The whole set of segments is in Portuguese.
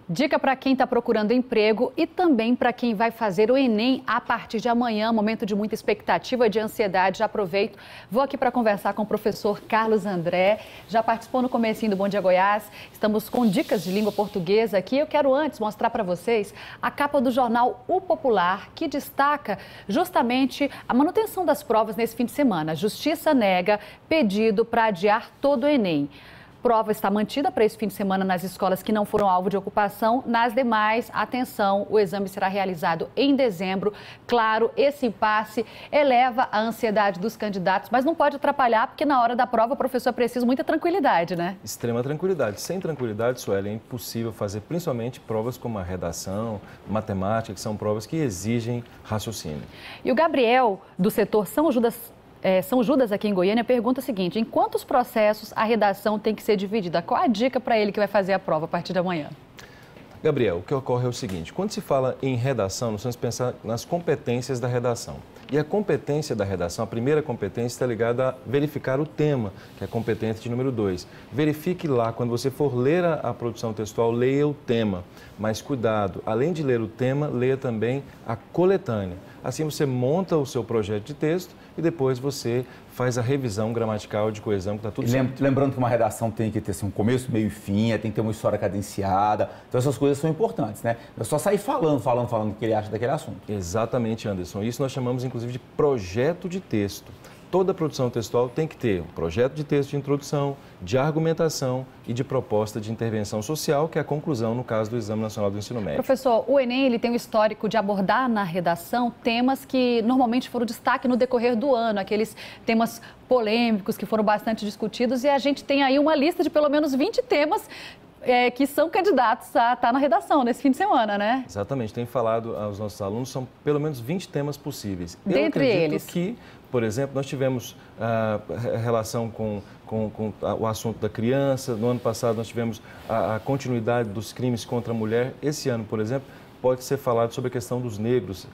Dica para quem está procurando emprego e também para quem vai fazer o Enem a partir de amanhã. Momento de muita expectativa, de ansiedade. Já aproveito, vou aqui para conversar com o professor Carlos André. Já participou no comecinho do Bom Dia Goiás. Estamos com dicas de língua portuguesa aqui. Eu quero antes mostrar para vocês a capa do jornal O Popular, que destaca justamente a manutenção das provas nesse fim de semana. A Justiça nega pedido para adiar todo o Enem. A prova está mantida para esse fim de semana nas escolas que não foram alvo de ocupação. Nas demais, atenção, o exame será realizado em dezembro. Claro, esse impasse eleva a ansiedade dos candidatos, mas não pode atrapalhar, porque na hora da prova o professor precisa muita tranquilidade, né? Extrema tranquilidade. Sem tranquilidade, Sueli, é impossível fazer principalmente provas como a redação, matemática, que são provas que exigem raciocínio. E o Gabriel, do setor São Judas aqui em Goiânia, pergunta o seguinte: em quantos processos a redação tem que ser dividida? Qual a dica para ele que vai fazer a prova a partir de amanhã? Gabriel, o que ocorre é o seguinte: quando se fala em redação, nós temos que pensar nas competências da redação. E a competência da redação, a primeira competência está ligada a verificar o tema, que é a competência de número 2. Verifique lá, quando você for ler a produção textual, leia o tema. Mas cuidado, além de ler o tema, leia também a coletânea. Assim você monta o seu projeto de texto e depois você faz a revisão gramatical de coesão, que está tudo certo. Lembrando que uma redação tem que ter assim, um começo, meio e fim, tem que ter uma história cadenciada. Então essas coisas são importantes, né? Não é só sair falando o que ele acha daquele assunto. Exatamente, Anderson. Isso nós chamamos, inclusive, de projeto de texto. Toda produção textual tem que ter um projeto de texto de introdução, de argumentação e de proposta de intervenção social, que é a conclusão no caso do Exame Nacional do Ensino Médio. Professor, o Enem ele tem um histórico de abordar na redação temas que normalmente foram destaque no decorrer do ano, aqueles temas polêmicos que foram bastante discutidos, e a gente tem aí uma lista de pelo menos 20 temas que são candidatos a estar na redação nesse fim de semana, né? Exatamente. Tenho falado aos nossos alunos, são pelo menos 20 temas possíveis. Dentre eles, que, por exemplo, nós tivemos relação com o assunto da criança. No ano passado nós tivemos a continuidade dos crimes contra a mulher. Esse ano, por exemplo, pode ser falado sobre a questão dos negros,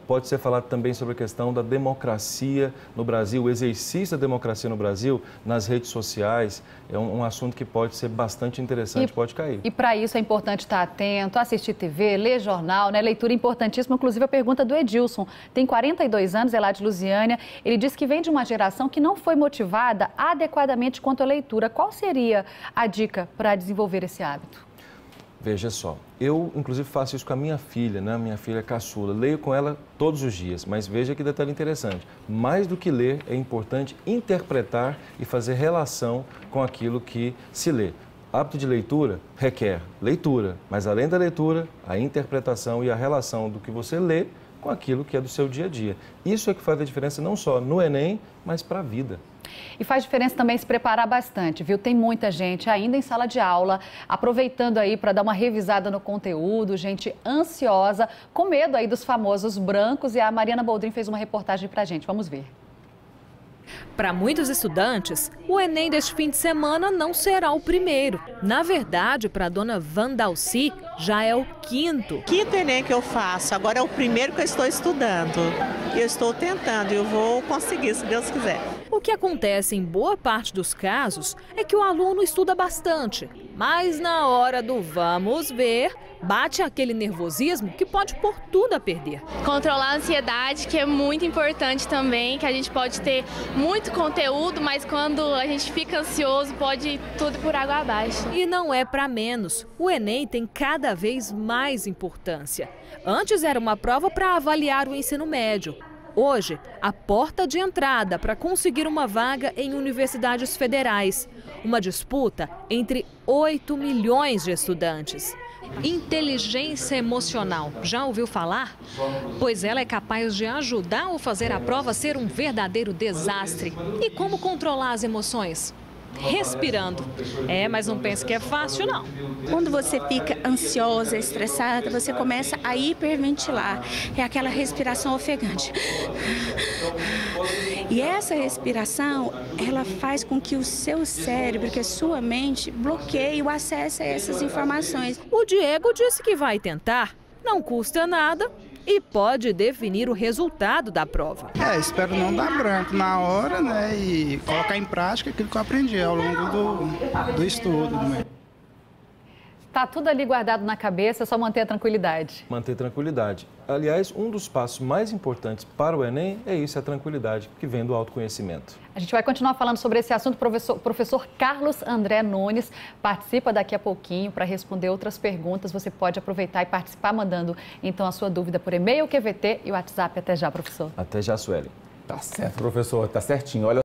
pode ser falado também sobre a questão da democracia no Brasil, o exercício da democracia no Brasil nas redes sociais. É um assunto que pode ser bastante interessante, pode cair. E para isso é importante estar atento, assistir TV, ler jornal, né? Leitura importantíssima. Inclusive a pergunta do Edilson, tem 42 anos, é lá de Lusiânia. Ele diz que vem de uma geração que não foi motivada adequadamente quanto à leitura. Qual seria a dica para desenvolver esse hábito? Veja só, eu inclusive faço isso com a minha filha, né? Minha filha caçula, leio com ela todos os dias, mas veja que detalhe interessante, mais do que ler é importante interpretar e fazer relação com aquilo que se lê. Hábito de leitura requer leitura, mas além da leitura, a interpretação e a relação do que você lê com aquilo que é do seu dia a dia. Isso é que faz a diferença não só no Enem, mas para a vida. E faz diferença também se preparar bastante, viu? Tem muita gente ainda em sala de aula, aproveitando aí para dar uma revisada no conteúdo, gente ansiosa, com medo aí dos famosos brancos, e a Mariana Boldrin fez uma reportagem para a gente. Vamos ver. Para muitos estudantes, o Enem deste fim de semana não será o primeiro. Na verdade, para a dona Vandalci, já é o quinto Enem que eu faço. Agora é o primeiro que eu estou estudando. Eu estou tentando e eu vou conseguir, se Deus quiser. O que acontece em boa parte dos casos é que o aluno estuda bastante, mas na hora do vamos ver, bate aquele nervosismo que pode pôr tudo a perder. Controlar a ansiedade, que é muito importante também, que a gente pode ter muito conteúdo, mas quando a gente fica ansioso, pode ir tudo por água abaixo. E não é para menos. O Enem tem cada vez mais importância. Antes era uma prova para avaliar o ensino médio. Hoje, a porta de entrada para conseguir uma vaga em universidades federais. Uma disputa entre 8 milhões de estudantes. Inteligência emocional, já ouviu falar? Pois ela é capaz de ajudar ou fazer a prova ser um verdadeiro desastre. E como controlar as emoções? Respirando. Mas não pense que é fácil, não. Quando você fica ansiosa, estressada, você começa a hiperventilar. É aquela respiração ofegante. E essa respiração, ela faz com que o seu cérebro, que a sua mente, bloqueie o acesso a essas informações. O Diego disse que vai tentar. Não custa nada e pode definir o resultado da prova. Espero não dar branco na hora, né? E colocar em prática aquilo que eu aprendi ao longo do estudo. Tá tudo ali guardado na cabeça, é só manter a tranquilidade. Manter tranquilidade. Aliás, um dos passos mais importantes para o Enem é isso, a tranquilidade, que vem do autoconhecimento. A gente vai continuar falando sobre esse assunto. Professor Carlos André Nunes participa daqui a pouquinho para responder outras perguntas. Você pode aproveitar e participar mandando, então, a sua dúvida por e-mail, QVT e WhatsApp. Até já, professor. Até já, Sueli. Tá certo, professor, tá certinho. Olha